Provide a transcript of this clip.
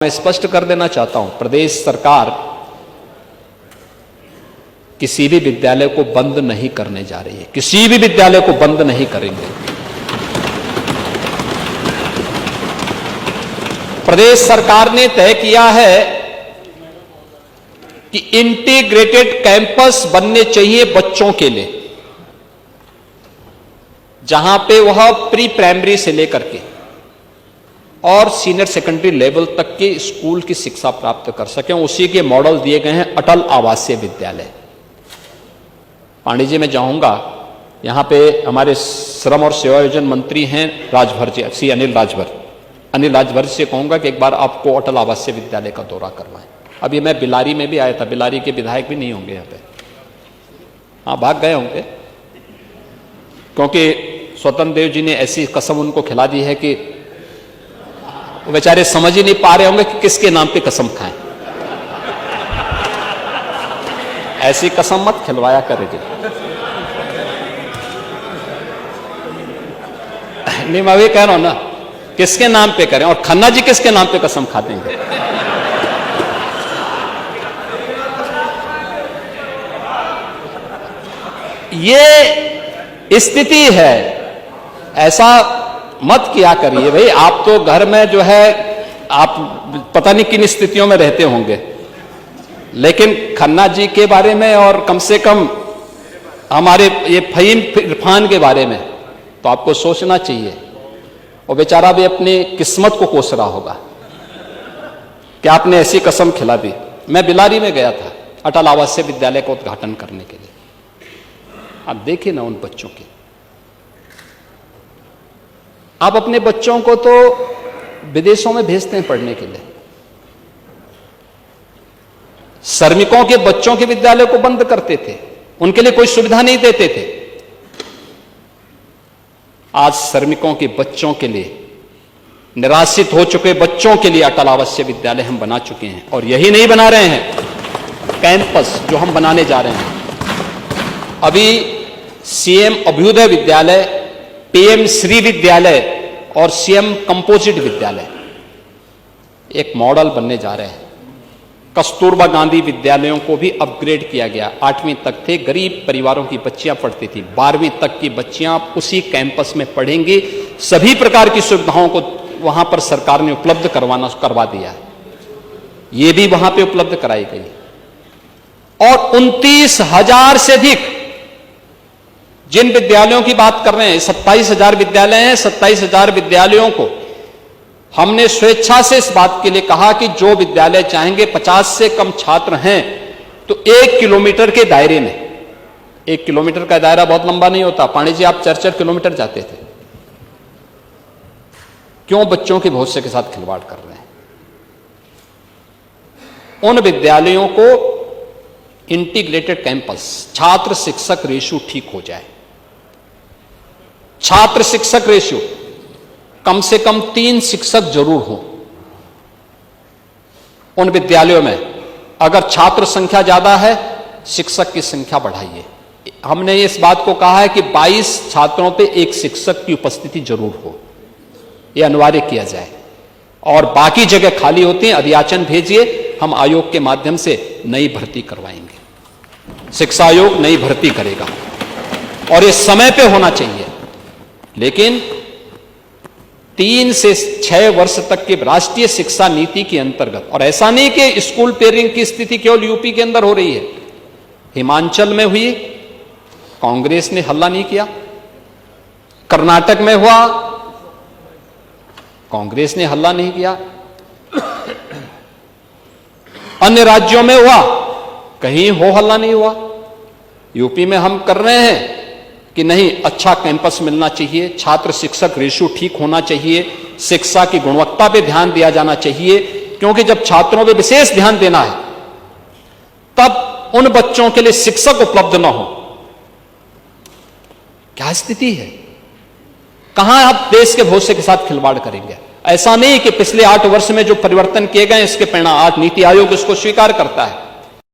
मैं स्पष्ट कर देना चाहता हूं, प्रदेश सरकार किसी भी विद्यालय को बंद नहीं करने जा रही है। किसी भी विद्यालय को बंद नहीं करेंगे। प्रदेश सरकार ने तय किया है कि इंटीग्रेटेड कैंपस बनने चाहिए बच्चों के लिए, जहां पे वह प्री प्राइमरी से लेकर के और सीनियर सेकेंडरी लेवल तक के स्कूल की शिक्षा प्राप्त कर सकें। उसी के मॉडल दिए गए हैं अटल आवासीय विद्यालय। पांडे जी, मैं जाऊंगा, यहां पे हमारे श्रम और सेवायोजन मंत्री हैं राजभर जी, श्री अनिल राजभर से कहूंगा कि एक बार आपको अटल आवासीय विद्यालय का दौरा करवाएं। अभी मैं बिलारी में भी आया था, बिलारी के विधायक भी नहीं होंगे यहां पे, हाँ भाग गए होंगे, क्योंकि स्वतंत्र देव जी ने ऐसी कसम उनको खिला दी है कि वो बेचारे समझ ही नहीं पा रहे होंगे कि किसके नाम पे कसम खाएं। ऐसी कसम मत खिलवाया करे जी। नहीं, मैं भी कह रहा हूं ना, किसके नाम पे करें, और खन्ना जी किसके नाम पे कसम खा देंगे। ये स्थिति है, ऐसा मत किया करिए भाई। आप तो घर में जो है, आप पता नहीं किन स्थितियों में रहते होंगे, लेकिन खन्ना जी के बारे में और कम से कम हमारे ये फहीम इरफान के बारे में तो आपको सोचना चाहिए। और बेचारा भी अपनी किस्मत को कोस रहा होगा कि आपने ऐसी कसम खिला दी। मैं बिलारी में गया था अटल आवासीय विद्यालय का उद्घाटन करने के लिए। आप देखिए ना उन बच्चों की, आप अपने बच्चों को तो विदेशों में भेजते हैं पढ़ने के लिए, श्रमिकों के बच्चों के विद्यालय को बंद करते थे, उनके लिए कोई सुविधा नहीं देते थे। आज श्रमिकों के बच्चों के लिए, निराश्रित हो चुके बच्चों के लिए अटल आवासीय विद्यालय हम बना चुके हैं। और यही नहीं बना रहे हैं, कैंपस जो हम बनाने जा रहे हैं, अभी सीएम अभ्युदय विद्यालय, पीएम श्री विद्यालय और सीएम कंपोजिट विद्यालय एक मॉडल बनने जा रहे हैं। कस्तूरबा गांधी विद्यालयों को भी अपग्रेड किया गया। 8वीं तक थे, गरीब परिवारों की बच्चियां पढ़ती थी, 12वीं तक की बच्चियां उसी कैंपस में पढ़ेंगी। सभी प्रकार की सुविधाओं को वहां पर सरकार ने उपलब्ध करवा दिया है, ये भी वहां पे उपलब्ध कराई गई। और 29,000 से अधिक जिन विद्यालयों की बात कर रहे हैं, 27,000 विद्यालय हैं, 27,000 विद्यालयों को हमने स्वेच्छा से इस बात के लिए कहा कि जो विद्यालय चाहेंगे, 50 से कम छात्र हैं तो 1 किलोमीटर के दायरे में, 1 किलोमीटर का दायरा बहुत लंबा नहीं होता। पांडे जी, आप 4-4 किलोमीटर जाते थे, क्यों बच्चों के भविष्य के साथ खिलवाड़ कर रहे हैं। उन विद्यालयों को इंटीग्रेटेड कैंपस, छात्र शिक्षक रेशियो ठीक हो जाए, छात्र शिक्षक रेशियो कम से कम 3 शिक्षक जरूर हो उन विद्यालयों में। अगर छात्र संख्या ज्यादा है, शिक्षक की संख्या बढ़ाइए। हमने इस बात को कहा है कि 22 छात्रों पे 1 शिक्षक की उपस्थिति जरूर हो, यह अनिवार्य किया जाए। और बाकी जगह खाली होती हैं, अधियाचन भेजिए, हम आयोग के माध्यम से नई भर्ती करवाएंगे। शिक्षा आयोग नई भर्ती करेगा और ये समय पे होना चाहिए। लेकिन 3 से 6 वर्ष तक के राष्ट्रीय शिक्षा नीति के अंतर्गत, और ऐसा नहीं कि स्कूल पेयरिंग की स्थिति केवल यूपी के अंदर हो रही है, हिमाचल में हुई, कांग्रेस ने हल्ला नहीं किया। कर्नाटक में हुआ, कांग्रेस ने हल्ला नहीं किया। अन्य राज्यों में हुआ, कहीं हो हल्ला नहीं हुआ। यूपी में हम कर रहे हैं कि नहीं, अच्छा कैंपस मिलना चाहिए, छात्र शिक्षक रेशियो ठीक होना चाहिए, शिक्षा की गुणवत्ता पे ध्यान दिया जाना चाहिए, क्योंकि जब छात्रों पे विशेष ध्यान देना है तब उन बच्चों के लिए शिक्षक उपलब्ध ना हो। क्या स्थिति है, कहां आप देश के भविष्य के साथ खिलवाड़ करेंगे। ऐसा नहीं कि पिछले 8 वर्ष में जो परिवर्तन किए गए इसके परिणाम, आज नीति आयोग इसको स्वीकार करता है।